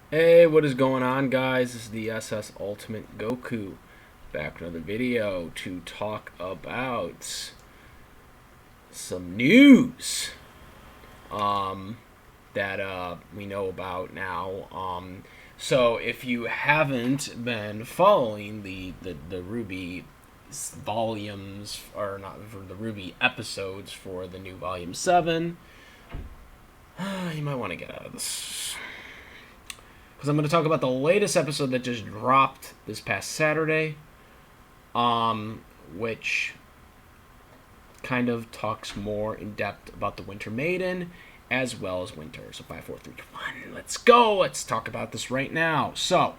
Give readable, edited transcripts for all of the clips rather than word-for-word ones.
Hey, what is going on, guys? This is the SS Ultimate Goku back with another video to talk about some news that we know about now. So if you haven't been following the RWBY volumes, or not for the RWBY episodes for the new Volume 7, you might want to get out of this, because I'm going to talk about the latest episode that just dropped this past Saturday, which kind of talks more in depth about the Winter Maiden as well as Winter. So 5, 4, 3, 2, 1, let's go. Let's talk about this right now. So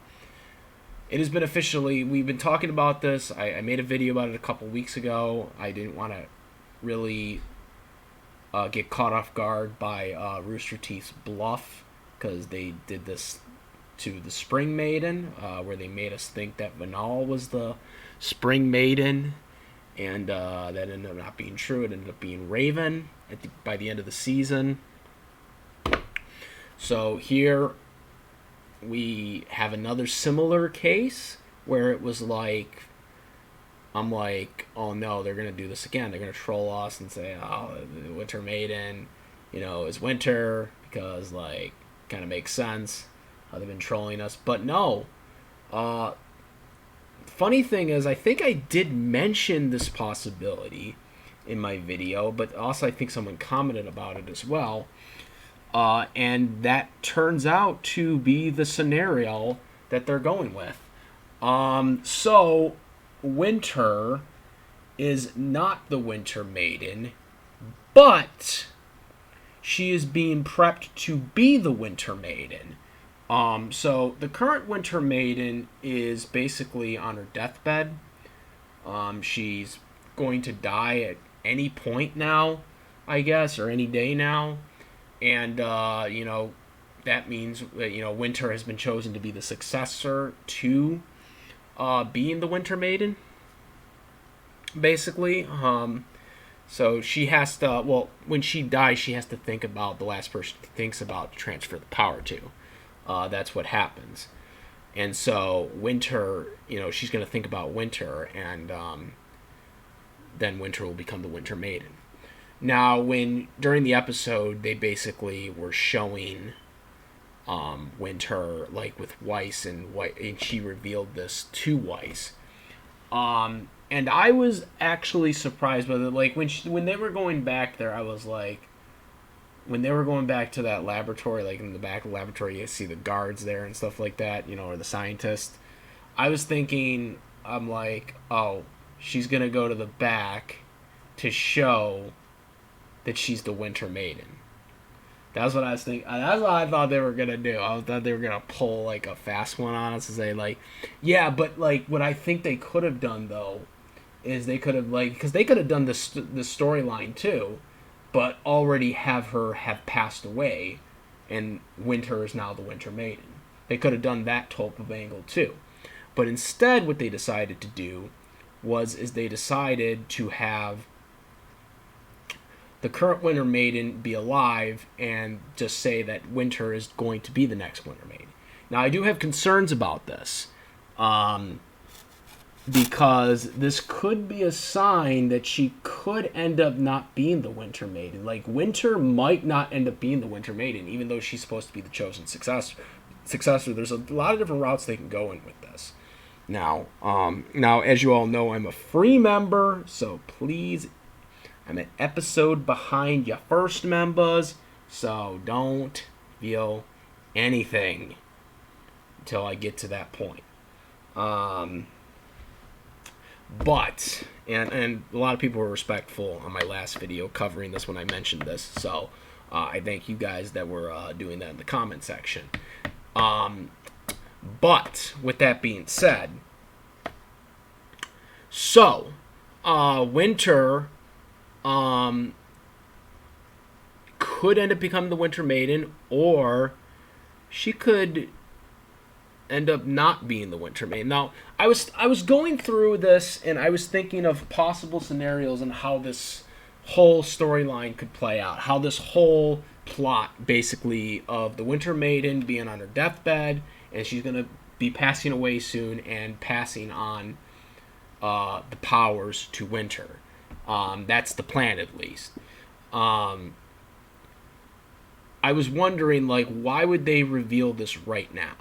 it has been officially, we've been talking about this. I made a video about it a couple weeks ago. I didn't want to really get caught off guard by Rooster Teeth's bluff, because they did this to the Spring Maiden, where they made us think that Vinal was the Spring Maiden, and that ended up not being true. It ended up being Raven by the end of the season. So here we have another similar case where it was like, I'm like, oh no, they're going to do this again. They're going to troll us and say, oh, the Winter Maiden, is Winter, because, like, kind of makes sense how they've been trolling us. But no. Funny thing is, I think I did mention this possibility in my video, but also I think someone commented about it as well. And that turns out to be the scenario that they're going with. So Winter is not the Winter Maiden, but she is being prepped to be the Winter Maiden. So the current Winter Maiden is basically on her deathbed. She's going to die at any point now, I guess, or any day now. And, that means that, Winter has been chosen to be the successor to being the Winter Maiden, basically. So she has to, well, when she dies, she has to think about the last person she thinks about to transfer the power to. That's what happens. And so Winter, she's going to think about Winter, and then Winter will become the Winter Maiden. Now, during the episode, they basically were showing Winter, like, with Weiss, and she revealed this to Weiss. And I was actually surprised by it. Like, when they were going back there, I was like, when they were going back to that laboratory, like in the back of the laboratory, you see the guards there and stuff like that, or the scientists. I was thinking, I'm like, oh, she's going to go to the back to show that she's the Winter Maiden. That's what I was thinking. That's what I thought they were going to do. I thought they were going to pull, like, a fast one on us and say, like, yeah, but, like, what I think they could have done, though, is they could have, like, because they could have done the storyline, too, but already have her have passed away, and Winter is now the Winter Maiden. They could have done that type of angle too. But instead, what they decided to do is they decided to have the current Winter Maiden be alive and just say that Winter is going to be the next Winter Maiden. Now, I do have concerns about this. Because this could be a sign that she could end up not being the Winter Maiden. Like, Winter might not end up being the Winter Maiden, even though she's supposed to be the chosen successor. There's a lot of different routes they can go in with this. Now, as you all know, I'm a free member, so please, I'm an episode behind your first members, so don't feel anything until I get to that point. But, and a lot of people were respectful on my last video covering this when I mentioned this, so I thank you guys that were doing that in the comment section. But, with that being said, so, Winter could end up becoming the Winter Maiden, or she could end up not being the Winter Maiden. Now, I was going through this, and I was thinking of possible scenarios and how this whole storyline could play out, how this whole plot basically of the Winter Maiden being on her deathbed, and she's gonna be passing away soon and passing on the powers to Winter. That's the plan, at least. I was wondering, like, why would they reveal this right now?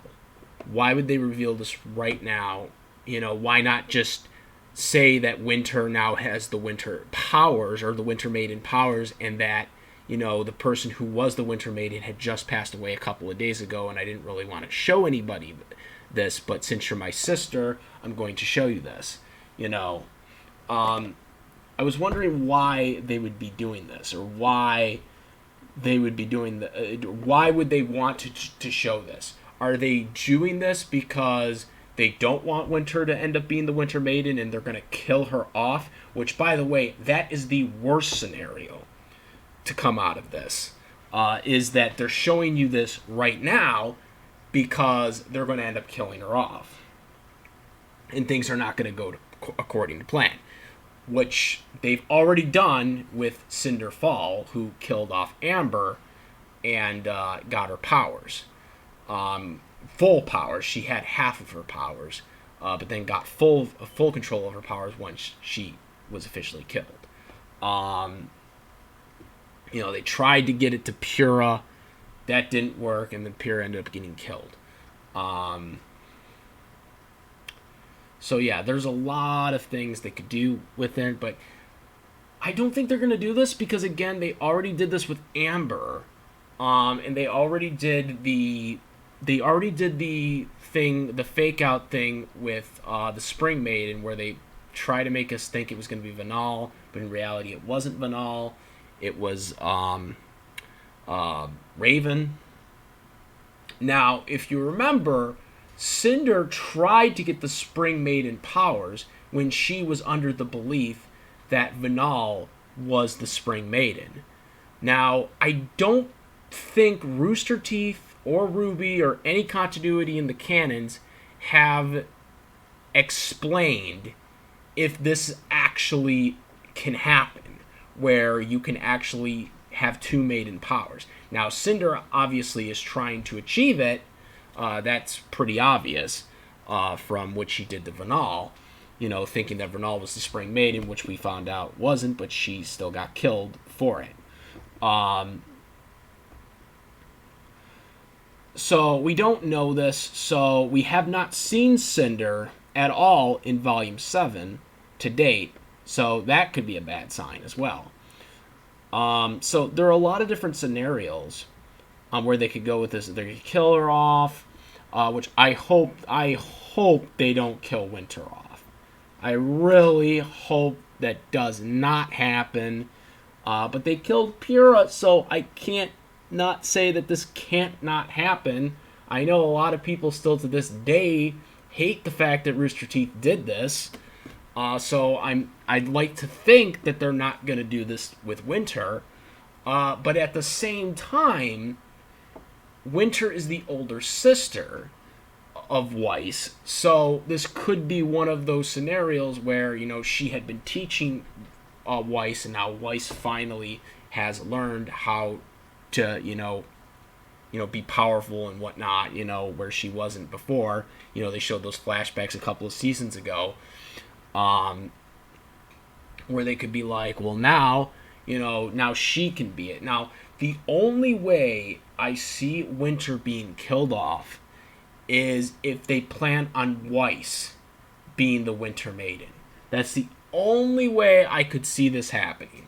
Why would they reveal this right now? You know, why not just say that Winter now has the Winter powers, or the Winter Maiden powers, and that, you know, the person who was the Winter Maiden had just passed away a couple of days ago, and I didn't really want to show anybody this, but since you're my sister, I'm going to show you this. You know, I was wondering why they would be doing this, or why they would be doing why would they want to show this? Are they doing this because they don't want Winter to end up being the Winter Maiden and they're going to kill her off? Which, by the way, that is the worst scenario to come out of this, is that they're showing you this right now because they're going to end up killing her off. And things are not going to go according to plan. Which they've already done with Cinder Fall, who killed off Amber and got her powers. Full powers. She had half of her powers, but then got full control of her powers once she was officially killed. You know, they tried to get it to Pura. That didn't work, and then Pura ended up getting killed. So yeah, there's a lot of things they could do with it, but I don't think they're going to do this because, again, they already did this with Amber, and they already did the thing, the fake out thing with the Spring Maiden, where they try to make us think it was going to be Vanal, but in reality it wasn't Vanal. It was Raven. Now, if you remember, Cinder tried to get the Spring Maiden powers when she was under the belief that Vanal was the Spring Maiden. Now, I don't think Rooster Teeth or RWBY or any continuity in the canons have explained if this actually can happen, where you can actually have two Maiden powers. Now, Cinder obviously is trying to achieve it. That's pretty obvious from what she did to Vanal, you know, thinking that Vanal was the Spring Maiden, which we found out wasn't, but she still got killed for it. So we don't know this, so we have not seen Cinder at all in Volume 7 to date, so that could be a bad sign as well. So there are a lot of different scenarios where they could go with this. They could kill her off, which I hope they don't kill Winter off. I really hope that does not happen. But they killed Pura, so I can't not say that this can't not happen. I know a lot of people still to this day hate the fact that Rooster Teeth did this. So I'd like to think that they're not going to do this with Winter. But at the same time, Winter is the older sister of Weiss. So this could be one of those scenarios where, you know, she had been teaching Weiss, and now Weiss finally has learned how to, you know, be powerful and whatnot, you know, where she wasn't before. You know, they showed those flashbacks a couple of seasons ago, where they could be like, well, now, you know, now she can be it. Now, the only way I see Winter being killed off is if they plan on Weiss being the Winter Maiden. That's the only way I could see this happening.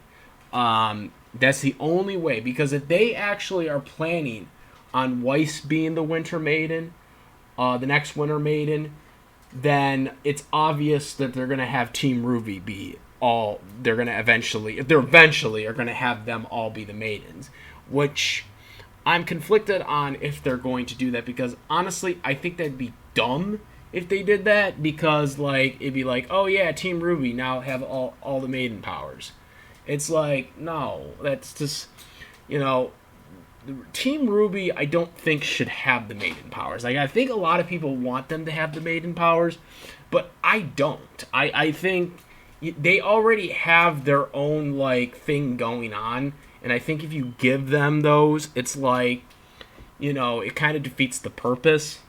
That's the only way, because if they actually are planning on Weiss being the Winter Maiden, the next Winter Maiden, then it's obvious that they're going to have Team RWBY be all, they're going to eventually, if they're eventually, are going to have them all be the Maidens, which I'm conflicted on if they're going to do that, because honestly, I think that'd be dumb if they did that, because, like, it'd be like, oh yeah, Team RWBY now have all the Maiden powers. It's like, no, that's just, you know, Team RWBY I don't think should have the Maiden powers. Like, I think a lot of people want them to have the Maiden powers, but I don't. I think they already have their own, like, thing going on, And I think if you give them those, it's like, it kind of defeats the purpose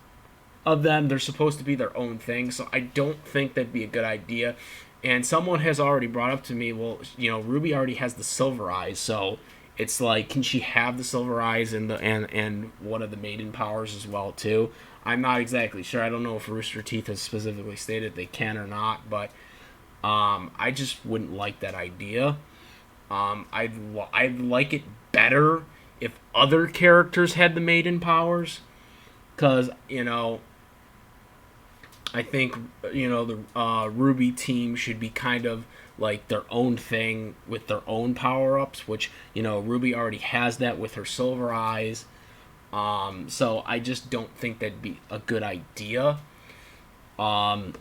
of them. They're supposed to be their own thing, so I don't think that'd be a good idea. And someone has already brought up to me, well, Ruby already has the silver eyes, so it's like, can she have the silver eyes and one of the maiden powers as well too? I'm not exactly sure. I don't know if Rooster Teeth has specifically stated they can or not, but I just wouldn't like that idea. I'd like it better if other characters had the maiden powers, because I think the RWBY team should be kind of like their own thing with their own power ups, which RWBY already has that with her silver eyes. So I just don't think that'd be a good idea. Now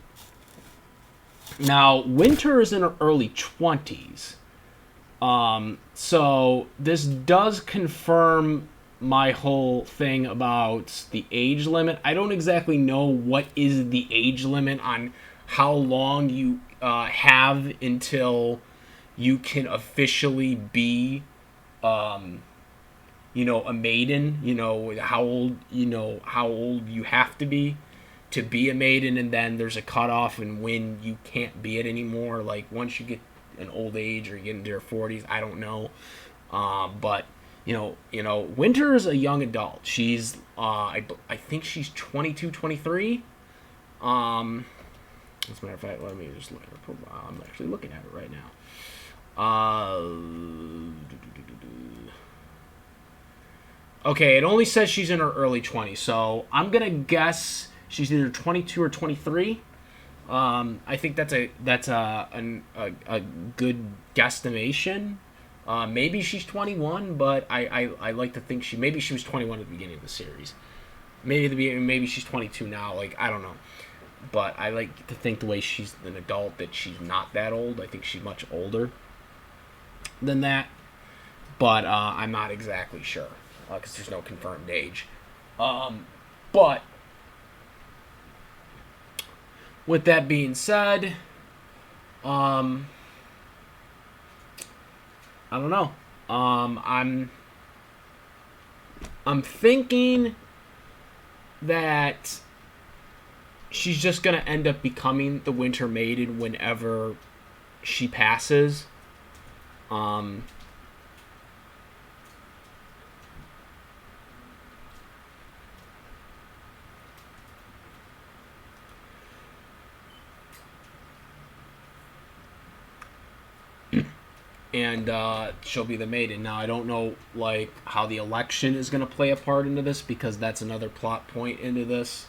Winter is in her early 20s. So this does confirm my whole thing about the age limit. I don't exactly know what is the age limit on how long you have until you can officially be, a maiden. How old you have to be a maiden, and then there's a cutoff and when you can't be it anymore. Like once you get an old age or you get into your 40s, I don't know. But Winter is a young adult. She's I think she's 22, 23. As a matter of fact, let me just look at her profile. I'm actually looking at it right now. Okay, it only says she's in her early 20s, so I'm gonna guess she's either 22 or 23. I think that's a good guesstimation. Maybe she's 21, but I like to think maybe she was 21 at the beginning of the series. Maybe she's 22 now. Like, I don't know. But I like to think the way she's an adult that she's not that old. I think she's much older than that. But I'm not exactly sure because there's no confirmed age. But with that being said, I don't know. I'm thinking that she's just gonna end up becoming the Winter Maiden whenever she passes. And she'll be the maiden. Now I don't know like how the election is going to play a part into this, because that's another plot point into this.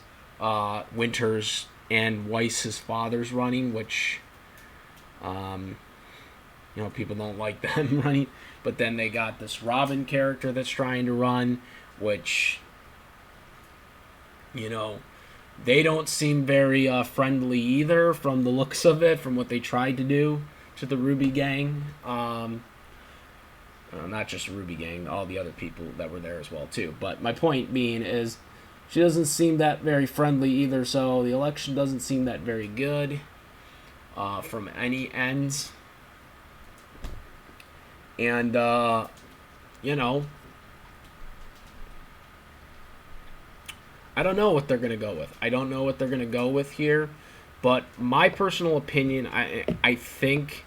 Winters and Weiss's father's running, which people don't like them running. But then they got this Robin character that's trying to run, which they don't seem very friendly either from the looks of it, from what they tried to do to the RWBY gang. Not just RWBY gang, all the other people that were there as well too. But my point being is, she doesn't seem that very friendly either, so the election doesn't seem that very good from any ends. And I don't know what they're going to go with. I don't know what they're going to go with here. But my personal opinion, I think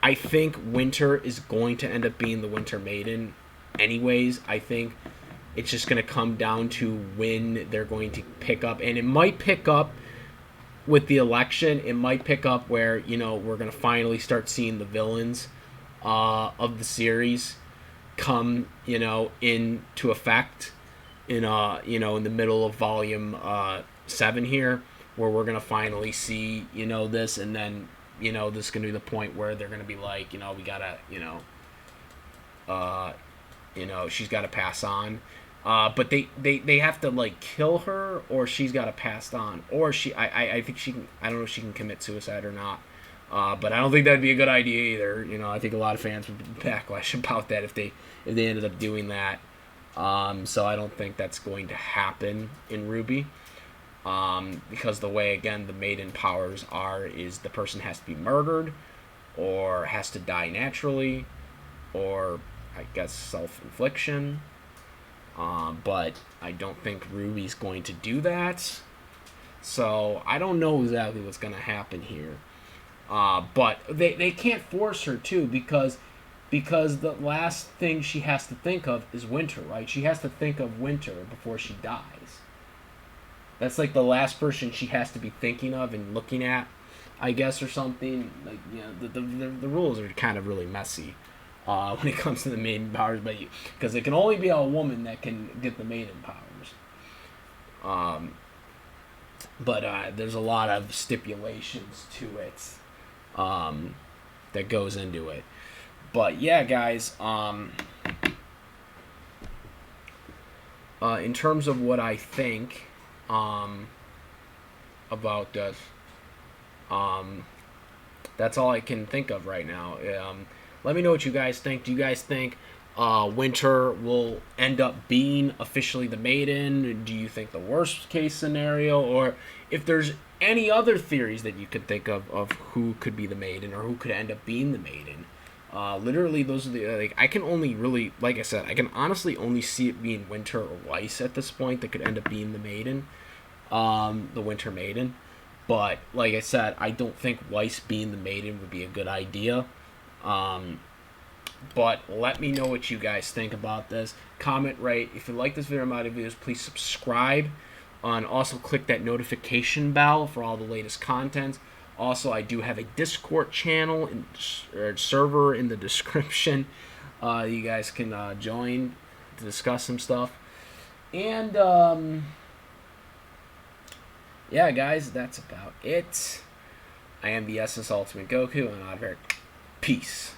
I think Winter is going to end up being the Winter Maiden anyways. I think it's just going to come down to when they're going to pick up. And it might pick up with the election. It might pick up where, we're going to finally start seeing the villains of the series come, into effect in the middle of volume 7 here, where we're gonna finally see this, and then this is gonna be the point where they're gonna be like, we gotta she's gotta pass on, but they have to like kill her, or she's gotta pass on, or I think she can. I don't know if she can commit suicide or not, but I don't think that'd be a good idea either. I think a lot of fans would backlash about that if they ended up doing that. So I don't think that's going to happen in RWBY. Because the way, again, the maiden powers is the person has to be murdered, or has to die naturally, or I guess self-infliction. But I don't think RWBY's going to do that. So I don't know exactly what's going to happen here. But they can't force her to, because the last thing she has to think of is Winter, right? She has to think of Winter before she dies. That's like the last person she has to be thinking of and looking at, I guess, or something. Like, you know, the rules are kind of really messy when it comes to the maiden powers, but because it can only be a woman that can get the maiden powers. But there's a lot of stipulations to it that goes into it. But yeah, guys. In terms of what I think about this, that's all I can think of right now. Let me know what you guys think. Do you guys think Winter will end up being officially the Maiden? Do you think the worst case scenario? Or if there's any other theories that you could think of who could be the Maiden or who could end up being the Maiden? Literally, those are the, I can only really, like I said, I can honestly only see it being Winter or Weiss at this point that could end up being the Maiden, the Winter Maiden. But like I said, I don't think Weiss being the Maiden would be a good idea. But let me know what you guys think about this. Comment, rate. If you like this video or my videos, please subscribe. And also click that notification bell for all the latest content. Also, I do have a Discord channel or server in the description. You guys can join to discuss some stuff. And yeah, guys, that's about it. I am the SS Ultimate Goku, and I'm very peace.